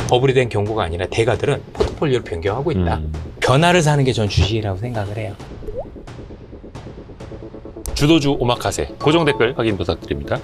버블이 된 경고가 아니라 대가들은 포트폴리오를 변경하고 있다. 변화를 사는 게 전 주식이라고 생각을 해요. 주도주 오마카세 고정 댓글 확인 부탁드립니다.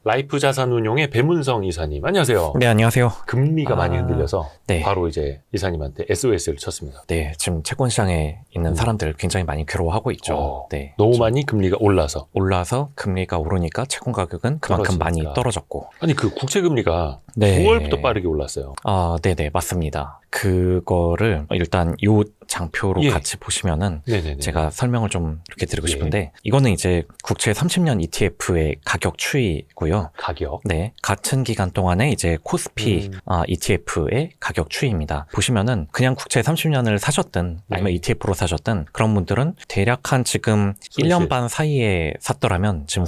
라이프 자산운용의 배문성 이사님, 안녕하세요. 네, 안녕하세요. 금리가 많이 흔들려서 네. 바로 이제 이사님한테 SOS를 쳤습니다. 네, 지금 채권 시장에 있는 사람들 굉장히 많이 괴로워하고 있죠. 네. 너무 많이 금리가 올라서. 올라서 금리가 오르니까 채권 가격은 그만큼 떨어지니까. 많이 떨어졌고. 아니 그 국채 금리가 네. 9월부터 빠르게 올랐어요. 네네, 맞습니다. 그거를 일단 요 장표로 예. 같이 보시면은 네네네. 제가 설명을 좀 이렇게 드리고 예. 싶은데, 이거는 이제 국채 30년 ETF의 가격 추이고요. 가격. 네, 같은 기간 동안에 이제 코스피 ETF의 가격 추이입니다. 보시면은 그냥 국채 30년을 사셨든 아니면 네. ETF로 사셨든 그런 분들은 대략 한 지금 손실. 1년 반 사이에 샀더라면 지금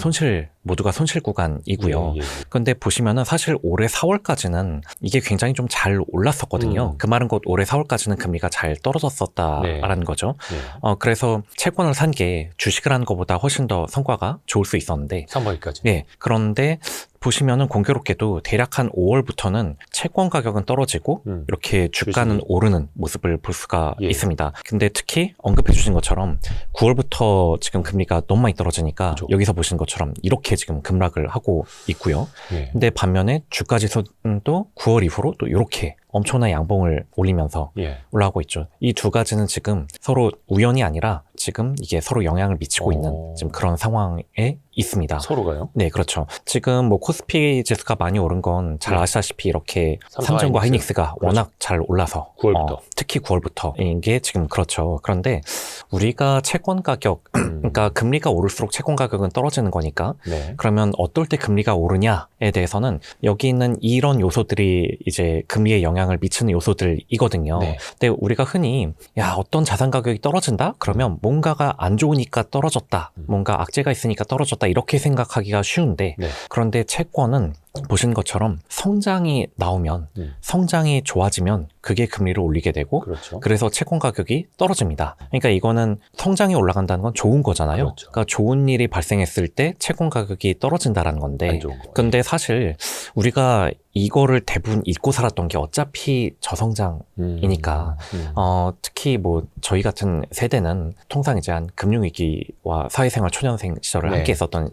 모두가 손실 구간이고요. 예, 예. 근데 보시면은 사실 올해 4월까지는 이게 굉장히 좀 잘 올랐었거든요. 그 말은 곧 올해 4월까지는 금리가 잘 떨어졌었다라는 네. 거죠. 예. 그래서 채권을 산 게 주식을 한 것보다 훨씬 더 성과가 좋을 수 있었는데, 3월까지. 네, 그런데 보시면은 공교롭게도 대략 한 5월부터는 채권 가격은 떨어지고 이렇게 주가는 주식이. 오르는 모습을 볼 수가 예. 있습니다. 근데 특히 언급해 주신 것처럼 9월부터 지금 금리가 너무 많이 떨어지니까 그렇죠. 여기서 보신 것처럼 이렇게 지금 급락을 하고 있고요. 예. 근데 반면에 주가 지수도 9월 이후로 또 이렇게 엄청난 양봉을 올리면서 예. 올라가고 있죠. 이 두 가지는 지금 서로 우연이 아니라 지금 이게 서로 영향을 미치고 있는 지금 그런 상황에 있습니다. 서로가요? 네, 그렇죠. 지금 뭐 코스피 지수가 많이 오른 건 잘 네. 아시다시피 이렇게 삼성 삼성과 하이닉스. 하이닉스가 그렇죠. 워낙 잘 올라서 9월부터. 특히 9월부터 이게 지금 그렇죠. 그런데 우리가 채권 가격, 그러니까 금리가 오를수록 채권 가격은 떨어지는 거니까 네. 그러면 어떨 때 금리가 오르냐에 대해서는 여기 있는 이런 요소들이 이제 금리에 영향을 미치는 요소들이거든요. 네. 근데 우리가 흔히 어떤 자산 가격이 떨어진다? 그러면 뭔가가 안 좋으니까 떨어졌다. 뭔가 악재가 있으니까 떨어졌다. 이렇게 생각하기가 쉬운데 네. 그런데 채권은 보신 것처럼 성장이 나오면 성장이 좋아지면 그게 금리를 올리게 되고 그렇죠. 그래서 채권 가격이 떨어집니다. 그러니까 이거는 성장이 올라간다는 건 좋은 거잖아요. 그렇죠. 그러니까 좋은 일이 발생했을 때 채권 가격이 떨어진다라는 건데 안 좋은 거. 근데 사실 우리가 이거를 대부분 잊고 살았던 게 어차피 저성장이니까 특히 뭐 저희 같은 세대는 통상 이제 한 금융위기와 사회생활 초년생 시절을 네. 함께 했었던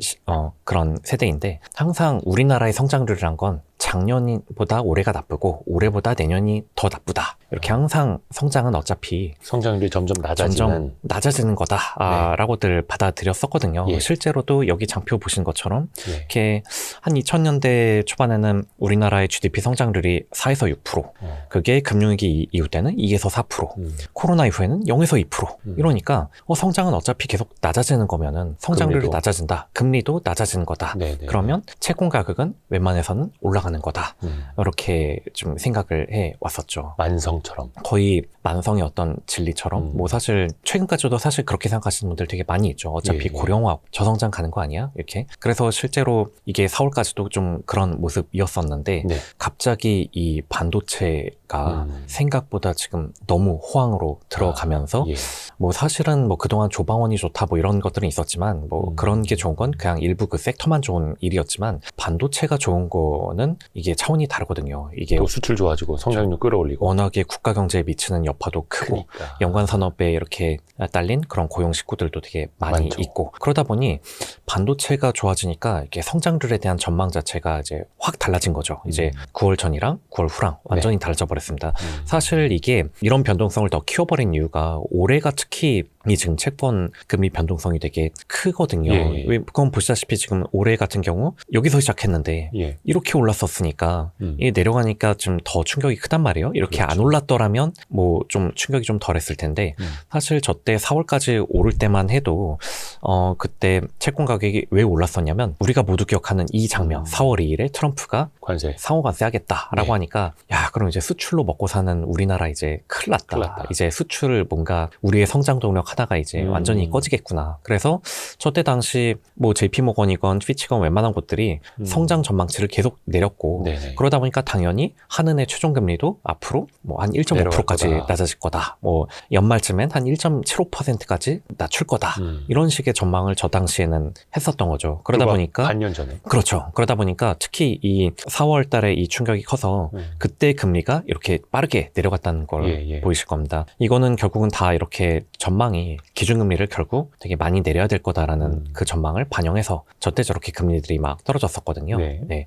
그런 세대인데 항상 우리나라의 성장률이란 건 작년보다 올해가 나쁘고 올해보다 내년이 더 나쁘다. 이렇게 항상 성장은 어차피 성장률이 점점 낮아지는. 점점 낮아지는 거다라고들 받아들였었거든요. 예. 실제로도 여기 장표 보신 것처럼 예. 이렇게 한 2000년대 초반에는 우리나라의 GDP 성장률이 4에서 6%, 그게 금융위기 이후 때는 2에서 4%, 코로나 이후에는 0에서 2%. 이러니까 성장은 어차피 계속 낮아지는 거면은 성장률이 금리도. 낮아진다. 금리도 낮아지는 거다. 네네. 그러면 채권 가격은 웬만해서는 올라가는 거다. 이렇게 좀 생각을 해 왔었죠. 만성처럼. 거의 만성의 어떤 진리처럼 뭐 사실 최근까지도 사실 그렇게 생각하시는 분들 되게 많이 있죠. 어차피 예. 고령화 저성장 가는 거 아니야? 이렇게. 그래서 실제로 이게 4월까지도 좀 그런 모습이었었는데 네. 갑자기 이 반도체가 생각보다 지금 너무 호황으로 들어가면서 예. 뭐 사실은 뭐 그동안 조방원이 좋다 뭐 이런 것들은 있었지만 뭐 그런 게 좋은 건 그냥 일부 그 섹터만 좋은 일이었지만 반도체가 좋은 거는 이게 차원이 다르거든요. 이게 또 수출 좋아지고 성장률 끌어올리고. 워낙에 국가 경제에 미치는 여파도 크고 그러니까. 연관 산업에 이렇게 딸린 그런 고용 식구들도 되게 많이 많죠. 있고 그러다 보니 반도체가 좋아지니까 이게 성장률에 대한 전망 자체가 이제 확 달라진 거죠. 이제 9월 전이랑 9월 후랑 완전히 달라져 버렸습니다. 사실 이게 이런 변동성을 더 키워버린 이유가 올해가 특히 이 지금 채권 금리 변동성이 되게 크거든요. 예. 왜 그건 보시다시피 지금 올해 같은 경우 여기서 시작했는데 예. 이렇게 올랐었으니까 이게 내려가니까 좀 더 충격이 크단 말이에요. 이렇게 그렇죠. 안 올랐더라면 뭐 좀 충격이 좀 덜했을 텐데 사실 저때 4월까지 오를 때만 해도 그때 채권 가격이 왜 올랐었냐면 우리가 모두 기억하는 이 장면 4월 2일에 트럼프가 관세. 상호 관세 하겠다라고 네. 하니까 야 그럼 이제 수출로 먹고 사는 우리나라 이제 큰일 났다. 큰일 났다. 이제 수출을 뭔가 우리의 성장 동력 하나가 이제 완전히 꺼지겠구나. 그래서 저때 당시 뭐 JP모건이건 피치건 웬만한 곳들이 성장 전망치를 계속 내렸고 네네. 그러다 보니까 당연히 한은의 최종 금리도 앞으로 뭐 한 1.5%까지 내려갈 거다. 낮아질 거다. 뭐 연말쯤엔 한 1.75%까지 낮출 거다. 이런 식의 전망을 저 당시에는 했었던 거죠. 그러다 불과 보니까 반년 전에. 그렇죠. 그러다 보니까 특히 이 4월 달에 이 충격이 커서 그때 금리가 이렇게 빠르게 내려갔다는 걸 예. 보이실 겁니다. 이거는 결국은 다 이렇게 전망이 기준금리를 결국 되게 많이 내려야 될 거다라는 그 전망을 반영해서 저때 저렇게 금리들이 막 떨어졌었거든요. 네.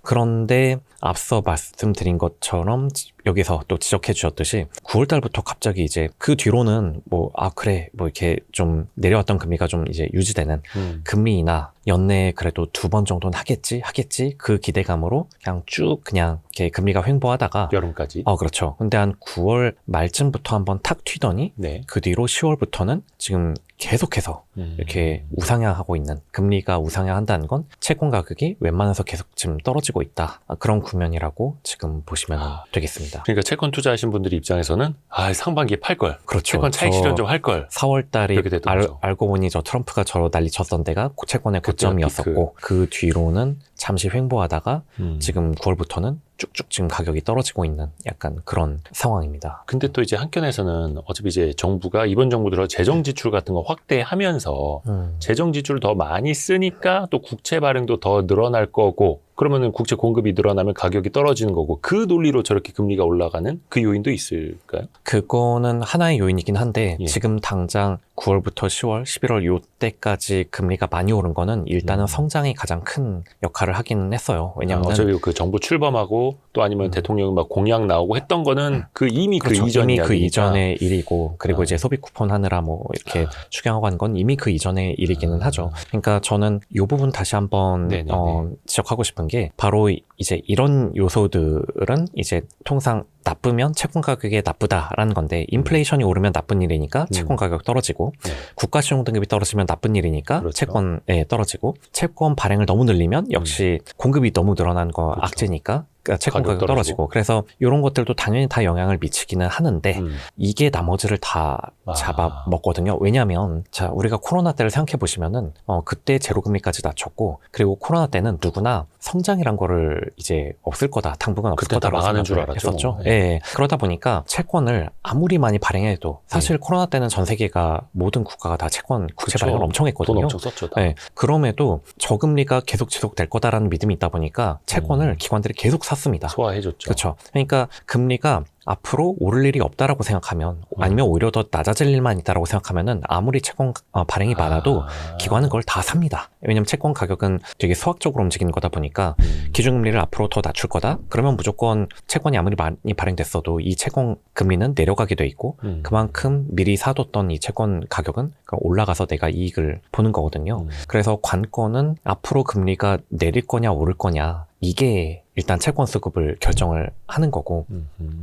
그런데 앞서 말씀드린 것처럼 여기서 또 지적해 주셨듯이 9월 달부터 갑자기 이제 그 뒤로는 그래 이렇게 좀 내려왔던 금리가 좀 이제 유지되는 금리 인하 연내에 그래도 2번 정도는 하겠지 그 기대감으로 그냥 이렇게 금리가 횡보하다가 여름까지. 그렇죠. 근데 한 9월 말쯤부터 한번 탁 튀더니 네. 그 뒤로 10월부터는 지금 계속해서 이렇게 우상향하고 있는 금리가 우상향한다는 건 채권 가격이 웬만해서 계속 지금 떨어지고 있다. 그런 국면이라고 지금 보시면 되겠습니다. 그러니까 채권 투자하신 분들 입장에서는 상반기에 팔 걸. 그렇죠. 채권 차익 실현 좀 할 걸. 4월 달이 그렇게 됐던 거죠. 알고 보니 저 트럼프가 저 난리 쳤던 데가 채권의 그때가 고점이었었고 그 뒤로는 잠시 횡보하다가 지금 9월부터는 쭉쭉 지금 가격이 떨어지고 있는 약간 그런 상황입니다. 근데 또 이제 한켠에서는 어차피 이제 정부가 이번 정부 들어 재정 지출 같은 거 확대하면서 재정 지출을 더 많이 쓰니까 또 국채 발행도 더 늘어날 거고 그러면은 국채 공급이 늘어나면 가격이 떨어지는 거고 그 논리로 저렇게 금리가 올라가는 그 요인도 있을까요? 그거는 하나의 요인이긴 한데 예. 지금 당장 9월부터 10월, 11월 요때까지 금리가 많이 오른 거는 일단은 성장이 가장 큰 역할을 하긴 했어요. 왜냐하면 어차피 그 정부 출범하고 또 아니면 대통령이 막 공약 나오고 했던 거는 이미 그렇죠. 그 이전 이미 그 이야기니까. 이전의 일이고 그리고 이제 소비 쿠폰 하느라 이렇게 추경하고 한 건 이미 그 이전의 일이기는 하죠. 그러니까 저는 이 부분 다시 한번 네네네. 지적하고 싶은 게 바로 이제 이런 요소들은 이제 통상 나쁘면 채권 가격이 나쁘다라는 건데 인플레이션이 오르면 나쁜 일이니까 채권 가격 떨어지고 네. 국가 신용 등급이 떨어지면 나쁜 일이니까 그렇죠. 채권에 떨어지고 채권 발행을 너무 늘리면 역시 공급이 너무 늘어난 거 그렇죠. 악재니까 채권 가격 가격 떨어지고 그래서 이런 것들도 당연히 다 영향을 미치기는 하는데 이게 나머지를 다 잡아먹거든요. 왜냐하면 자 우리가 코로나 때를 생각해 보시면은 그때 제로금리까지 낮췄고 그리고 코로나 때는 누구나 성장이란 거를 이제 없을 거다 당분간 없을 그때 다 거다라고 망하는 줄 생각을 알았죠. 했었죠. 네. 예. 그러다 보니까 채권을 아무리 많이 발행해도 사실 코로나 때는 전 세계가 모든 국가가 다 채권 국채 그쵸. 발행을 엄청 했거든요. 돈 엄청 썼죠. 다. 네, 그럼에도 저금리가 계속 지속될 거다라는 믿음이 있다 보니까 채권을 기관들이 계속 샀습니다. 소화해줬죠. 그렇죠. 그러니까 금리가 앞으로 오를 일이 없다라고 생각하면 아니면 오히려 더 낮아질 일만 있다라고 생각하면은 아무리 채권 발행이 많아도 기관은 그걸 다 삽니다. 왜냐면 채권 가격은 되게 수학적으로 움직이는 거다 보니까 기준금리를 앞으로 더 낮출 거다? 그러면 무조건 채권이 아무리 많이 발행됐어도 이 채권 금리는 내려가게 돼 있고 그만큼 미리 사뒀던 이 채권 가격은 올라가서 내가 이익을 보는 거거든요. 그래서 관건은 앞으로 금리가 내릴 거냐 오를 거냐 이게 일단 채권 수급을 결정을 하는 거고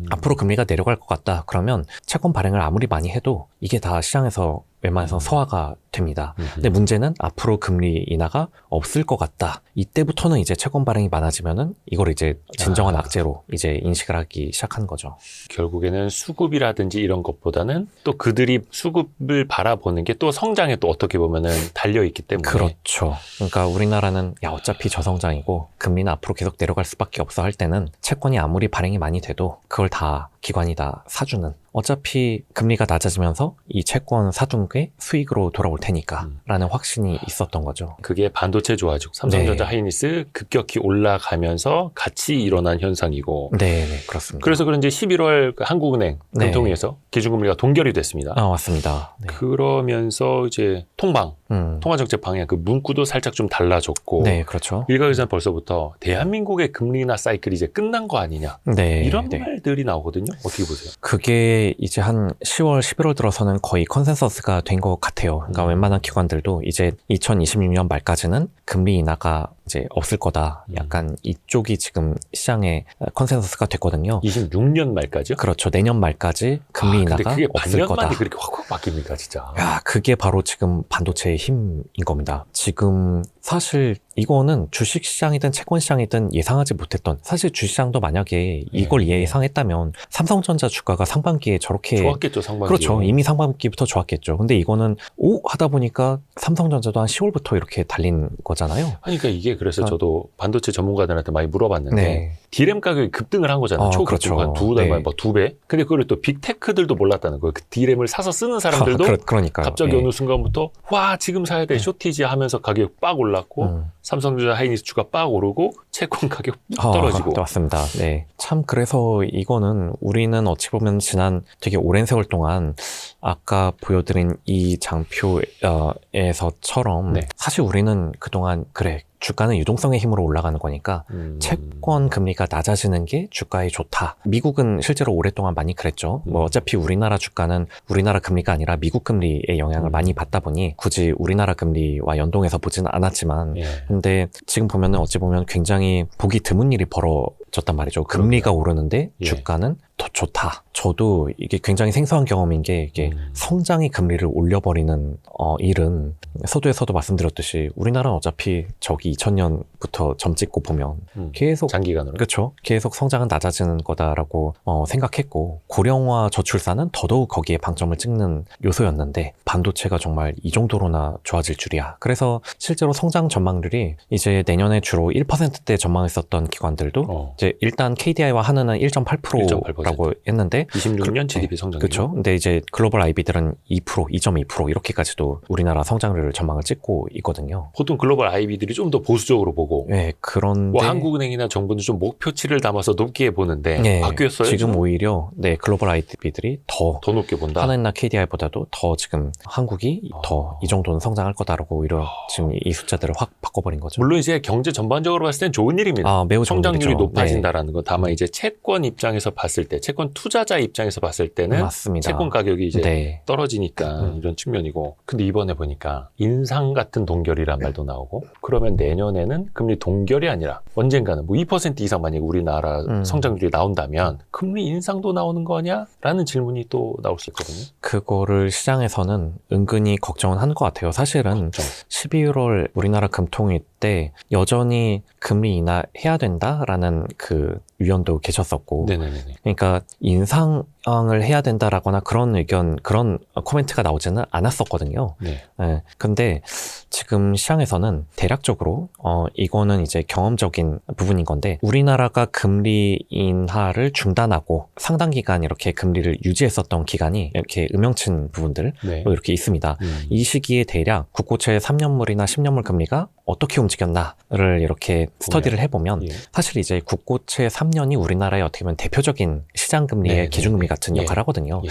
앞으로 금리가 내려갈 것 같다 그러면 채권 발행을 아무리 많이 해도 이게 다 시장에서 웬만해서 소화가 됩니다. 근데 문제는 앞으로 금리 인하가 없을 것 같다. 이때부터는 이제 채권 발행이 많아지면은 이걸 이제 진정한 악재로 이제 인식을 하기 시작하는 거죠. 결국에는 수급이라든지 이런 것보다는 또 그들이 수급을 바라보는 게 또 성장에 또 어떻게 보면은 달려있기 때문에. 그렇죠. 그러니까 우리나라는 어차피 저성장이고 금리는 앞으로 계속 내려갈 수밖에 없어 할 때는 채권이 아무리 발행이 많이 돼도 그걸 다 기관이 다 사주는 어차피 금리가 낮아지면서 이 채권 사둔 게 수익으로 돌아올 테니까 라는 확신이 있었던 거죠. 그게 반도체 좋아지고 삼성전자 하이닉스 급격히 올라가면서 같이 일어난 현상이고. 네, 그렇습니다. 그래서 그런지 11월 한국은행 금통위에서 기준금리가 동결이 됐습니다. 맞습니다. 네. 그러면서 이제 통화정책 방향 그 문구도 살짝 좀 달라졌고. 네, 그렇죠. 일각에서는 벌써부터 대한민국의 금리 인하 사이클이 이제 끝난 거 아니냐. 네, 이런 말들이 나오거든요. 어떻게 보세요? 그게 이제 한 10월, 11월 들어서는 거의 컨센서스가 된 것 같아요. 그러니까 웬만한 기관들도 이제 2026년 말까지는 금리 인하가 이제 없을 거다. 약간 이쪽이 지금 시장의 컨센서스가 됐거든요. 26년 말까지요? 그렇죠. 내년 말까지 금리 근데 인하가 그게 없을 반년 거다. 만에 그렇게 확확 바뀝니까, 진짜? 야, 그게 바로 지금 반도체의 힘인 겁니다. 지금 사실 이거는 주식시장이든 채권시장이든 예상하지 못했던, 사실 주식시장도 만약에 이걸 예상했다면 삼성전자 주가가 상반기에 저렇게 좋았겠죠, 상반기에. 그렇죠. 이미 상반기부터 좋았겠죠. 근데 이거는 하다 보니까 삼성전자도 한 10월부터 이렇게 달린 거잖아요. 아니, 그러니까 이게 그래서 저도 반도체 전문가들한테 많이 물어봤는데 네. 디램 가격이 급등을 한 거잖아요. 초급등 그렇죠. 한 두 달 만에 네. 막 2배. 근데 그걸 또 빅테크들도 몰랐다는 거예요. 그 디램을 사서 쓰는 사람들도 그러니까요. 갑자기 네. 어느 순간부터 와 지금 사야 돼 쇼티지 하면서 가격 빡 올랐고 삼성전자 하이닉스 주가 빡 오르고 채권 가격 뚝 떨어지고. 맞습니다. 네. 참 그래서 이거는 우리는 어찌 보면 지난 되게 오랜 세월 동안 아까 보여드린 이 장표에서처럼 네. 사실 우리는 그동안 그래 주가는 유동성의 힘으로 올라가는 거니까 채권 금리가 낮아지는 게 주가에 좋다. 미국은 실제로 오랫동안 많이 그랬죠. 뭐 어차피 우리나라 주가는 우리나라 금리가 아니라 미국 금리의 영향을 많이 받다 보니 굳이 우리나라 금리와 연동해서 보지는 않았지만 예. 근데 지금 보면은 어찌 보면 굉장히 보기 드문 일이 벌어졌단 말이죠. 금리가 오르는데 예. 주가는 더 좋다. 저도 이게 굉장히 생소한 경험인 게 이게 성장이 금리를 올려버리는 일은 서두에서도 말씀드렸듯이 우리나라는 어차피 저기 2000년부터 점 찍고 보면 계속 장기간으로. 그렇죠. 계속 성장은 낮아지는 거다라고 생각했고 고령화 저출산은 더더욱 거기에 방점을 찍는 요소였는데 반도체가 정말 이 정도로나 좋아질 줄이야. 그래서 실제로 성장 전망률이 이제 내년에 주로 1%대 전망했었던 기관들도 이제 일단 KDI와 한은은 1.8%라고 했는데 26년 GDP 성장률. 그렇죠. 근데 이제 글로벌 IB들은 2%, 2.2% 이렇게까지도 우리나라 성장률을 전망을 찍고 있거든요. 보통 글로벌 IB들이 좀 더 보수적으로 보고 네, 그런데 뭐 한국은행이나 정부는 좀 목표치를 담아서 높게 보는데 네, 바뀌었어요. 지금 오히려 네, 글로벌 IB들이 더 높게 본다. 한은이나 KDI보다도 더 지금 한국이 더 이 정도는 성장할 거다라고 오히려 지금 이 숫자들을 확 바꿔버린 거죠. 물론 이제 경제 전반적으로 봤을 땐 좋은 일입니다. 매우 좋은 성장률이 일이죠. 높아진다라는 거. 다만 이제 채권 입장에서 봤을 때, 채권 투자자 입장에서 봤을 때는 맞습니다. 채권 가격이 이제 네. 떨어지니까 이런 측면이고. 근데 이번에 보니까 인상 같은 동결이란 말도 나오고, 그러면 내년에는 금리 동결이 아니라 언젠가는 뭐 2% 이상 만약에 우리나라 성장률이 나온다면 금리 인상도 나오는 거냐? 라는 질문이 또 나올 수 있거든요. 그거를 시장에서는 은근히 걱정은 하는 것 같아요. 사실은 12월 우리나라 금통위 때 여전히 금리 인하해야 된다라는 그 위원도 계셨었고, 네네네. 그러니까 인상을 해야 된다라거나 그런 의견, 그런 코멘트가 나오지는 않았었거든요. 네. 네. 근데 지금 시장에서는 대략적으로 이거는 이제 경험적인 부분인 건데 우리나라가 금리 인하를 중단하고 상당 기간 이렇게 금리를 유지했었던 기간이 이렇게 음영친 부분들 네. 이렇게 있습니다. 이 시기에 대략 국고채 3년물이나 10년물 금리가 어떻게 움직였나를 이렇게 스터디를 해보면 예. 사실 이제 국고채 3년이 우리나라의 어떻게 보면 대표적인 시장 금리의 네, 기준금리 네, 같은 예. 역할을 하거든요. 예.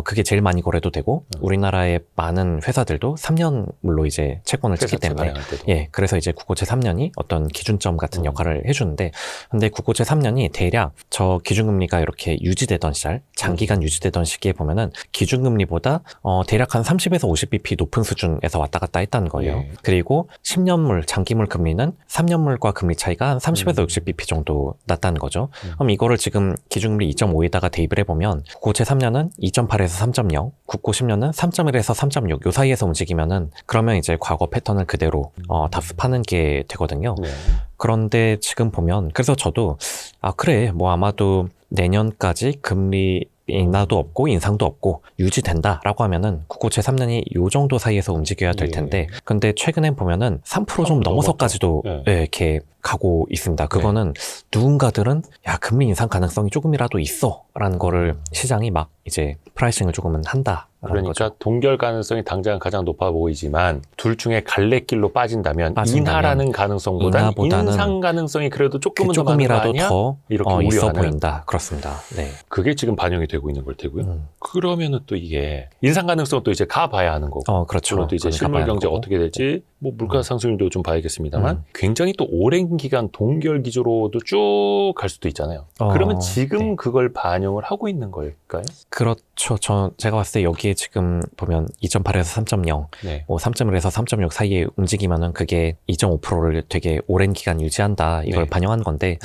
그게 제일 많이 거래도 되고 우리나라의 많은 회사들도 3년물로 이제 채권을 찍기 때문에 예, 그래서 이제 국고채 3년이 어떤 기준점 같은 역할을 해주는데 근데 국고채 3년이 대략 저 기준금리가 이렇게 유지되던 시절 장기간 유지되던 시기에 보면은 기준금리보다 대략 한 30에서 50bp 높은 수준에서 왔다 갔다 했다는 거예요. 예. 그리고 10년물 장기물 금리는 3년물과 금리 차이가 한 30에서 60bp 정도 났다는 거죠. 그럼 이거를 지금 기준금리 2.5에다가 대입을 해보면 국고채 3년은 2.8에서 3.0, 국고 10년은 3.1에서 3.6 요 사이에서 움직이면은 그러면 이제 과거 패턴을 그대로 답습하는 게 되거든요. 네. 그런데 지금 보면 그래서 저도 그래 뭐 아마도 내년까지 금리 인하도 없고 인상도 없고 유지된다라고 하면은 국고채 3년이 요 정도 사이에서 움직여야 될 텐데 근데 최근에 보면은 3% 좀 넘어서까지도 이렇게 가고 있습니다. 그거는 누군가들은 야 금리 인상 가능성이 조금이라도 있어 라는 거를 시장이 막 이제 프라이싱을 조금은 한다. 그러니까 거죠. 동결 가능성이 당장 가장 높아 보이지만 둘 중에 갈래길로 빠진다면 인하라는 가능성보다는 인상 가능성이 그래도 조금은 더 많은 거 아니야? 더 이렇게 있어 우려하는. 보인다. 그렇습니다. 네. 그게 지금 반영이 되고 있는 걸 테고요. 그러면은 또 이게 인상 가능성은 또 이제 가봐야 하는 거고. 그렇죠. 물론 또 이제 실물 경제 어떻게 될지 뭐 물가 상승률도 좀 봐야겠습니다만 굉장히 또 오랜 기간 동결 기조로도 쭉 갈 수도 있잖아요. 그러면 지금 그걸 반영을 하고 있는 걸까요? 그렇죠. 그쵸. 제가 봤을 때 여기에 지금 보면 2.8에서 3.0, 네. 뭐 3.1에서 3.6 사이에 움직이면은 그게 2.5%를 되게 오랜 기간 유지한다. 이걸 네. 반영한 건데,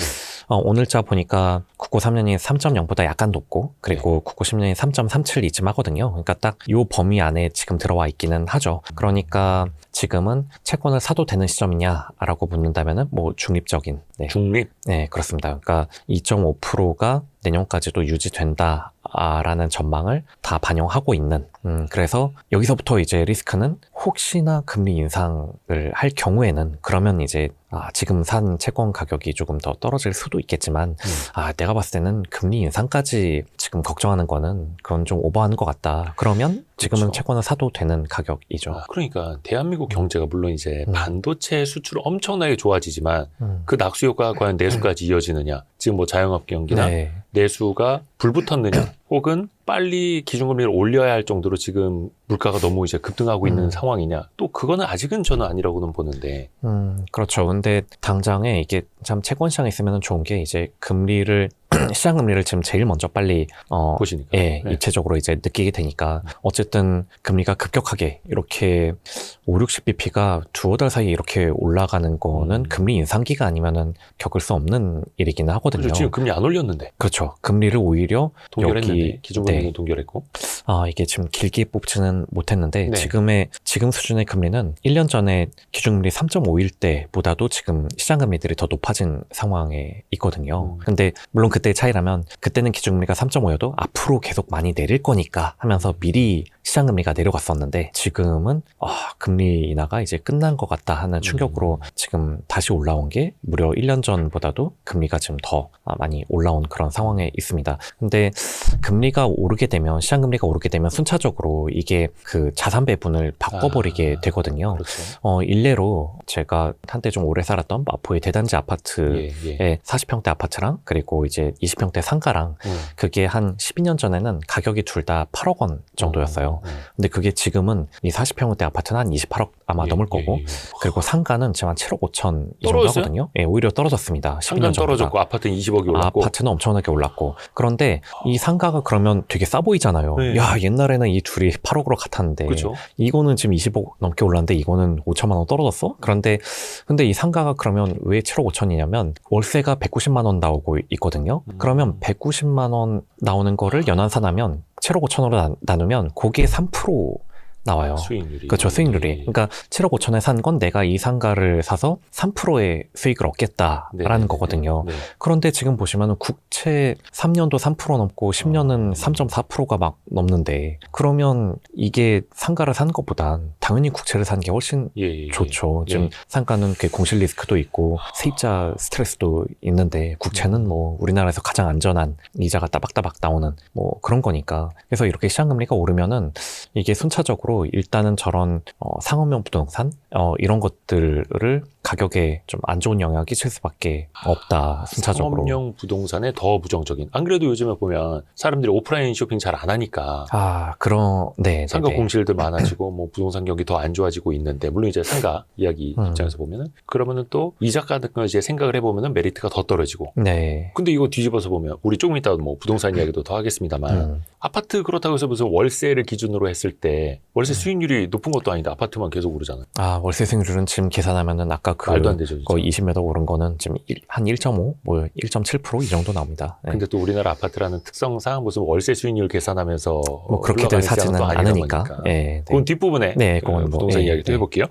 오늘자 보니까 국고 3년이 3.0보다 약간 높고, 그리고 국고 10년이 3.37 이쯤 하거든요. 그러니까 딱 요 범위 안에 지금 들어와 있기는 하죠. 그러니까 지금은 채권을 사도 되는 시점이냐라고 묻는다면은 뭐 중립적인. 네. 중립. 네, 그렇습니다. 그러니까 2.5%가 내년까지도 유지된다라는 전망을 다 반영하고 있는. 그래서 여기서부터 이제 리스크는 혹시나 금리 인상을 할 경우에는 그러면 이제 지금 산 채권 가격이 조금 더 떨어질 수도 있겠지만 내가 봤을 때는 금리 인상까지 지금 걱정하는 거는 그건 좀 오버하는 것 같다. 그러면 지금은 그렇죠. 채권을 사도 되는 가격이죠. 그러니까 대한민국 경제가 물론 이제 음. 반도체 수출 엄청나게 좋아지지만 음. 그 낙수 효과가 과연 내수까지 이어지느냐? 지금 뭐 자영업 경기나 네. 내수가 불붙었느냐? 혹은 빨리 기준금리를 올려야 할 정도로 지금 물가가 너무 이제 급등하고 있는 상황이냐? 또 그거는 아직은 저는 아니라고는 보는데. 그렇죠. 근데 당장에 이게 참 채권 시장에 있으면 좋은 게 이제 금리를 시장 금리를 지금 제일 먼저 빨리 보시니까. 예, 네. 입체적으로 이제 느끼게 되니까 어쨌든 금리가 급격하게 이렇게 5, 60bp가 두어 달 사이에 이렇게 올라가는 거는 금리 인상기가 아니면은 겪을 수 없는 일이기는 하거든요. 그렇죠. 지금 금리 안 올렸는데. 그렇죠. 금리를 오히려 동결했는데. 여기 기준금리는 네. 동결했고. 이게 지금 길게 뽑지는 못했는데 네. 지금 수준의 금리는 1년 전에 기준금리 3.5일 때보다도 지금 시장 금리들이 더 높아진 상황에 있거든요. 근데 물론 그때의 차이라면 그때는 기준금리가 3.5여도 앞으로 계속 많이 내릴 거니까 하면서 미리 시장 금리가 내려갔었는데 지금은 금리 인하가 이제 끝난 것 같다 하는 충격으로 지금 다시 올라온 게 무려 1년 전보다도 금리가 지금 더 많이 올라온 그런 상황에 있습니다. 근데 금리가 오르게 되면 시장 금리가 오르게 되면 순차적으로 이게 그 자산 배분을 바꿔버리게 되거든요. 그렇죠. 일례로 제가 한때 좀 오래 살았던 마포의 대단지 아파트의 예. 40평대 아파트랑 그리고 이제 20평대 상가랑 그게 한 12년 전에는 가격이 둘 다 8억 원 정도였어요. 근데 그게 지금은 이 40평대 아파트는 한 28억 아마 넘을 거고 그리고 상가는 지금 한 7억 5천 이 정도 떨어졌어요? 하거든요. 예, 오히려 떨어졌습니다. 12년 상가는 전보다. 떨어졌고 아파트는 20억이 올랐고. 아파트는 엄청나게 올랐고 그런데 이 상가가 그러면 되게 싸 보이잖아요. 네. 야, 옛날에는 이 둘이 8억으로 같았는데 그렇죠. 이거는 지금 20억 넘게 올랐는데 이거는 5천만 원 떨어졌어? 근데 이 상가가 그러면 왜 7억 5천이냐면 월세가 190만 원 나오고 있거든요. 그러면 190만 원 나오는 거를 연환산하면 7억 5천으로 나누면 거기에 3% 나와요. 수익률이. 그렇죠, 수익률이. 그러니까 7억 5천에 산 건 내가 이 상가를 사서 3%의 수익을 얻겠다라는 거거든요. 네. 그런데 지금 보시면 국채 3년도 3% 넘고 10년은 3.4%가 막 넘는데 그러면 이게 상가를 산 것보단 당연히 국채를 산 게 훨씬 좋죠. 지금 상가는 그 공실 리스크도 있고 세입자 스트레스도 있는데 국채는 뭐 우리나라에서 가장 안전한 이자가 따박따박 나오는 뭐 그런 거니까. 그래서 이렇게 시장금리가 오르면은 이게 순차적으로 일단은 저런 상업용 부동산 이런 것들을 가격에 좀 안 좋은 영향을 끼칠 수밖에 없다. 순차적으로. 상업용 부동산에 더 부정적인. 안 그래도 요즘에 보면 사람들이 오프라인 쇼핑 잘 안 하니까. 네. 상가 공실들 많아지고 뭐 부동산 경기 더 안 좋아지고 있는데 물론 이제 상가 이야기 입장에서 보면은 그러면은 또 이자 같은 거 이제 생각을 해보면은 메리트가 더 떨어지고. 네. 근데 이거 뒤집어서 보면 우리 조금 이따 뭐 부동산 이야기도 더 하겠습니다만 아파트 그렇다고 해서 무슨 월세를 기준으로 했을 때 월세 수익률이 높은 것도 아닌데 아파트만 계속 오르잖아요. 월세 수익률은 지금 계산하면은 아까 말도 안 되죠. 거의 20몇 억 오른 거는 지금 한 1.5, 뭐 1.7% 이 정도 나옵니다. 네. 근데 또 우리나라 아파트라는 특성상 무슨 월세 수익률 계산하면서 뭐 그렇게들 사지는 않으니까. 네. 그건 뒷부분에 그건 부동산 이야기도 해볼게요.